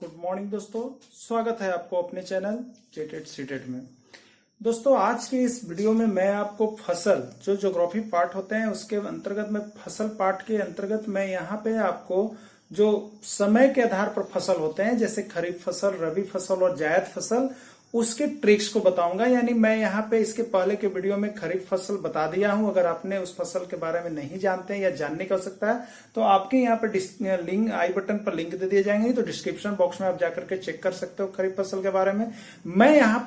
Good morning दोस्तों, स्वागत है आपको अपने चैनल जेटेड सीटेड में। दोस्तों, आज के इस वीडियो में मैं आपको फसल जो ज्योग्राफी पार्ट होते हैं उसके अंतर्गत में फसल पार्ट के अंतर्गत मैं यहाँ पे आपको जो समय के आधार पर फसल होते हैं जैसे खरीफ फसल, रबी फसल और जायद फसल, उसके ट्रिक्स को बताऊंगा। यानी मैं यहाँ पे इसके पहले के वीडियो में खरीफ फसल बता दिया हूं। अगर आपने उस फसल के बारे में नहीं जानते हैं या जानने की आवश्यकता है तो आपके यहाँ पे लिंक आई बटन पर लिंक दे दिए जाएंगे, तो डिस्क्रिप्शन बॉक्स में आप जाकर के चेक कर सकते हो खरीफ फसल के बारे में। मैं यहाँ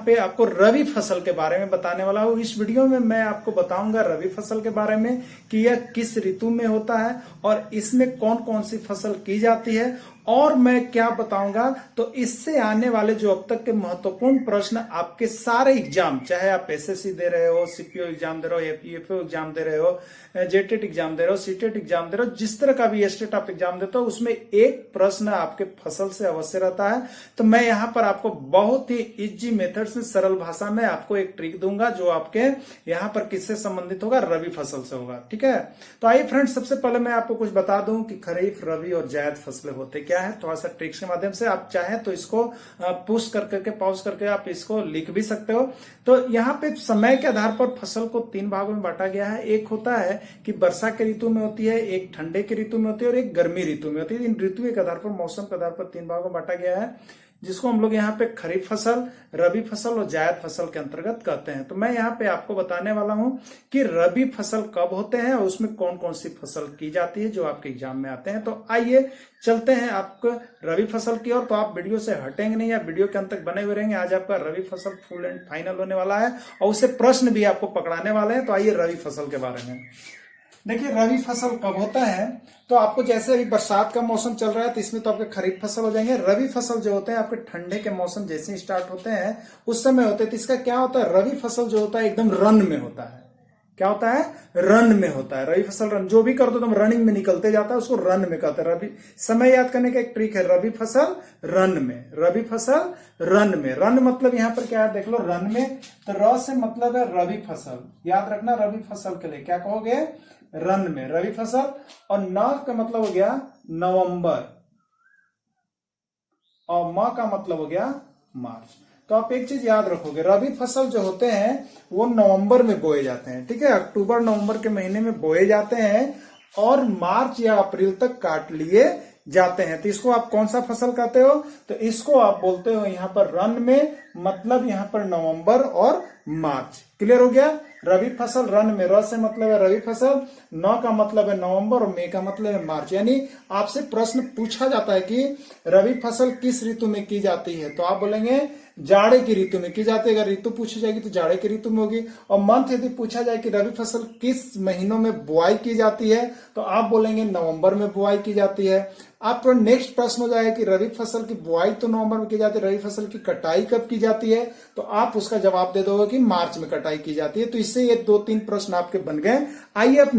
पे आपको रबी फसल के बारे में बताने वाला हूँ। इस वीडियो में मैं आपको बताऊंगा रबी फसल के बारे में कि यह किस ऋतु में होता है और इसमें कौन कौन सी फसल की जाती है, और मैं क्या बताऊंगा तो इससे आने वाले जो अब तक के महत्वपूर्ण प्रश्न आपके सारे एग्जाम, चाहे आप एसएससी दे रहे हो, सीपीओ एग्जाम दे रहे हो, एपीएफओ एग्जाम दे रहे हो, जेटेट एग्जाम दे रहे हो, सीटेट एग्जाम दे रहे हो, जिस तरह का भी स्टेट आप एग्जाम देते हो उसमें एक प्रश्न आपके फसल से अवश्य रहता है। तो मैं यहाँ पर आपको बहुत ही इजी मेथड से सरल भाषा में आपको एक ट्रिक दूंगा जो आपके यहाँ पर किससे संबंधित होगा, रबी फसल से होगा। ठीक है, तो आइए फ्रेंड्स, सबसे पहले मैं आपको कुछ बता दूं कि खरीफ, रबी और जायद फसलें होते क्या है। थोड़ा सा ट्रिक्स के माध्यम से आप चाहें तो इसको पुश करके पॉज करके आप इसको लिख भी सकते हो। तो यहाँ पे समय के आधार पर फसल को 3 भागों में बांटा गया है। एक होता है कि वर्षा के ऋतु में होती है, एक ठंडे के ऋतु में होती है और एक गर्मी ऋतु में होती है। इन ऋतु के आधार पर, मौसम के आधार पर 3 भागों में बांटा गया है, जिसको हम लोग यहाँ पे खरीफ फसल, रबी फसल और जायद फसल के अंतर्गत कहते हैं। तो मैं यहाँ पे आपको बताने वाला हूं कि रबी फसल कब होते हैं और उसमें कौन कौन सी फसल की जाती है जो आपके एग्जाम में आते हैं। तो आइए चलते हैं आपको रबी फसल की ओर। तो आप वीडियो से हटेंगे नहीं, आप वीडियो के अंत तक बने हुए रहेंगे। आज आपका रबी फसल फुल एंड फाइनल होने वाला है और उससे प्रश्न भी आपको पकड़ाने वाले हैं। तो आइए रबी फसल के बारे में देखिए। रबी फसल कब होता है तो आपको, जैसे अभी बरसात का मौसम चल रहा है तो इसमें तो आपके खरीफ फसल हो जाएंगे। रबी फसल जो होते हैं आपके ठंडे के मौसम जैसे ही स्टार्ट होते हैं उस समय होते हैं। तो इसका क्या होता है, रबी फसल जो होता है एकदम रन में होता है। क्या होता है, रन में होता है। रबी फसल रन, जो भी कर दो तुम रनिंग में निकलते जाता है, उसको रन में कहते हैं। रबी समय याद करने का एक ट्रिक है, रबी फसल रन में, रबी फसल रन में। रन मतलब यहाँ पर क्या है देख लो, रन में। तो र से मतलब है रबी फसल, याद रखना। रबी फसल के लिए क्या कहोगे, रन में, रबी फसल। और न का मतलब हो गया नवंबर और म का मतलब हो गया मार्च। तो आप एक चीज याद रखोगे, रबी फसल जो होते हैं वो नवंबर में बोए जाते हैं। ठीक है, अक्टूबर नवंबर के महीने में बोए जाते हैं और मार्च या अप्रैल तक काट लिए जाते हैं। तो इसको आप कौन सा फसल कहते हो, तो इसको आप बोलते हो यहाँ पर रन में, मतलब यहाँ पर नवंबर और मार्च। क्लियर हो गया, रबी फसल रन में। र से मतलब है रबी फसल, न का मतलब है नवंबर और मे का मतलब है मार्च। यानी आपसे प्रश्न पूछा जाता है कि रबी फसल किस ऋतु में की जाती है, तो आप बोलेंगे जाड़े की ऋतु में की जाती है। अगर ऋतु पूछी जाएगी तो जाड़े की ऋतु में होगी। और मंथ यदि पूछा जाए कि रबी फसल किस महीनों में बुआई की जाती है तो आप बोलेंगे नवंबर में बुआई की जाती है। आपका नेक्स्ट प्रश्न हो जाएगा कि रबी फसल की बुआई तो नवंबर में की जाती है, रबी फसल की कटाई कब की जाती है, तो आप उसका जवाब दे दोगे कि मार्च में कटाई की जाती है। तो इससे ये 2-3 प्रश्न आपके बन गए। आइए अब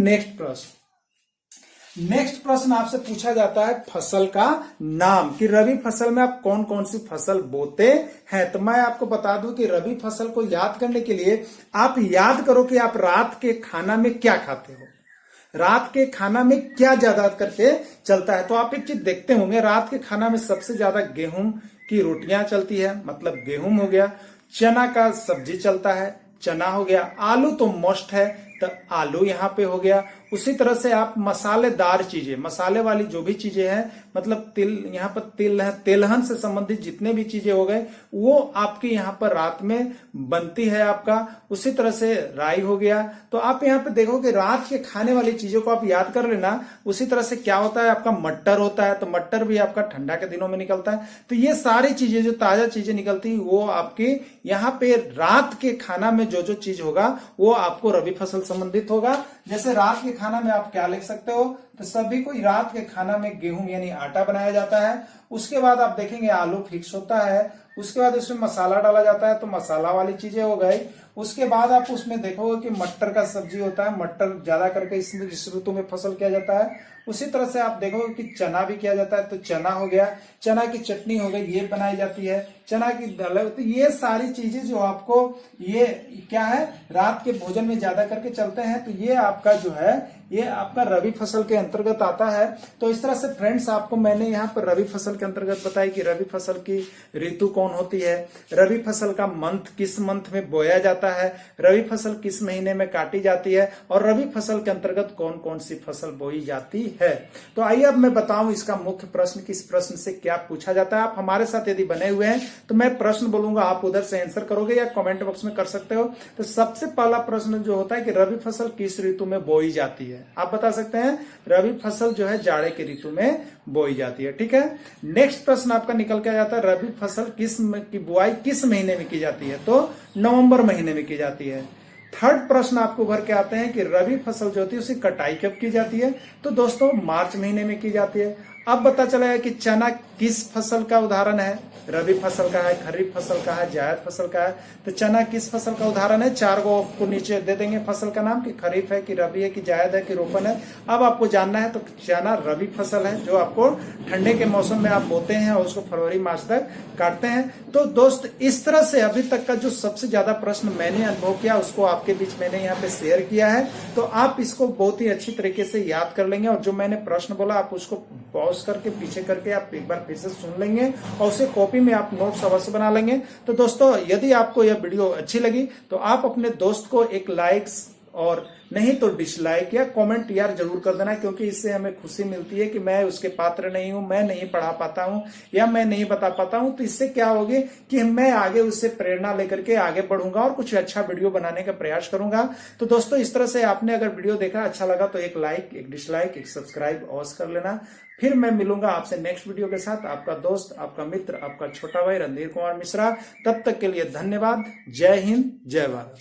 नेक्स्ट प्रश्न आपसे पूछा जाता है फसल का नाम, कि रबी फसल में आप कौन कौन सी फसल बोते हैं। तो मैं आपको बता दूं कि रबी फसल को याद करने के लिए आप याद करो कि आप रात के खाना में क्या खाते हो, रात के खाना में क्या ज्यादा करके चलता है। तो आप एक चीज देखते होंगे, रात के खाना में सबसे ज्यादा गेहूं की रोटियां चलती है, मतलब गेहूं हो गया। चना का सब्जी चलता है, चना हो गया। आलू तो मस्ट है, तो आलू यहाँ पे हो गया। उसी तरह से आप मसालेदार चीजें, मसाले वाली जो भी चीजें हैं, मतलब तिल, यहाँ पर तिल है, तेलहन से संबंधित जितने भी चीजें हो गए वो आपके यहाँ पर रात में बनती है आपका। उसी तरह से राई हो गया। तो आप यहाँ पे देखोगे रात के खाने वाली चीजों को आप याद कर लेना। उसी तरह से क्या होता है, आपका मटर होता है, तो मटर भी आपका ठंडा के दिनों में निकलता है। तो ये सारी चीजें जो ताजा चीजें निकलती है वो आपकी यहाँ पे रात के खाना में जो जो चीज होगा वो आपको रबी फसल संबंधित होगा। जैसे रात के खाना में आप क्या लिख सकते हो, तो सभी को रात के खाना में गेहूं यानी आटा बनाया जाता है। उसके बाद आप देखेंगे आलू फिक्स होता है। उसके बाद उसमें मसाला डाला जाता है, तो मसाला वाली चीजें हो गई। उसके बाद आप उसमें देखोगे कि मटर का सब्जी होता है, मटर ज्यादा करके इस ऋतु में फसल किया जाता है। उसी तरह से आप देखोगे कि चना भी किया जाता है, तो चना हो गया। चना की चटनी हो गई, ये बनाई जाती है। चना की दाल, तो ये सारी चीजें जो आपको ये क्या है रात के भोजन में ज्यादा करके चलते हैं, तो ये आपका जो है ये आपका रबी फसल के अंतर्गत आता है। तो इस तरह से फ्रेंड्स आपको मैंने यहाँ पर रबी फसल के अंतर्गत बताया कि रबी फसल की ऋतु कौन होती है, रबी फसल का मंथ किस मंथ में बोया जाता है, रबी फसल किस महीने में काटी जाती है और रबी फसल के अंतर्गत कौन कौन सी फसल बोई जाती है। तो आइए अब मैं बताऊं इसका मुख्य प्रश्न, किस प्रश्न से क्या पूछा जाता है। आप हमारे साथ यदि बने हुए हैं तो मैं प्रश्न बोलूंगा, आप उधर से आंसर करोगे या कमेंट बॉक्स में कर सकते हो। तो सबसे पहला प्रश्न जो होता है कि रबी फसल किस ऋतु में बोई जाती है, आप बता सकते हैं। रबी फसल जो है जाड़े की ऋतु में बोई जाती है, ठीक है। नेक्स्ट प्रश्न आपका निकल के आ जाता है, रबी फसल की बुआई किस महीने में की जाती है, तो नवंबर महीने में की जाती है। थर्ड प्रश्न आपको भर के आते हैं कि रबी फसल जो होती है उसकी कटाई कब की जाती है, तो दोस्तों मार्च महीने में की जाती है। अब पता चला है कि चना किस फसल का उदाहरण है, रबी फसल का है, खरीफ फसल का है, जायद फसल का है। तो चना किस फसल का उदाहरण है, चार को आपको नीचे दे देंगे फसल का नाम कि खरीफ है कि रबी है कि जायद है कि रोपन है। अब आपको जानना है तो चना रबी फसल है जो आपको ठंडे के मौसम में आप बोते हैं और उसको फरवरी मार्च तक काटते हैं। तो दोस्त इस तरह से अभी तक का जो सबसे ज्यादा प्रश्न मैंने अनुभव किया उसको आपके बीच मैंने यहाँ पे शेयर किया है। तो आप इसको बहुत ही अच्छी तरीके से याद कर लेंगे और जो मैंने प्रश्न बोला आप उसको पॉज करके पीछे करके आप एक बार फिर से सुन लेंगे और उसे कॉपी में आप नोट्स अवश्य बना लेंगे। तो दोस्तों यदि आपको यह वीडियो अच्छी लगी तो आप अपने दोस्त को एक लाइक्स और नहीं तो डिसलाइक या कमेंट यार जरूर कर देना, क्योंकि इससे हमें खुशी मिलती है कि मैं उसके पात्र नहीं हूं, मैं नहीं पढ़ा पाता हूं या मैं नहीं बता पाता हूं। तो इससे क्या होगी कि मैं आगे उससे प्रेरणा लेकर के आगे बढ़ूंगा और कुछ अच्छा वीडियो बनाने का प्रयास करूंगा। तो दोस्तों इस तरह से आपने अगर वीडियो देखा अच्छा लगा तो एक लाइक, एक डिसलाइक, एक सब्सक्राइब अवश्य कर लेना। फिर मैं मिलूंगा आपसे नेक्स्ट वीडियो के साथ, आपका दोस्त, आपका मित्र, आपका छोटा भाई रणधीर कुमार मिश्रा। तब तक के लिए धन्यवाद। जय हिंद, जय भारत।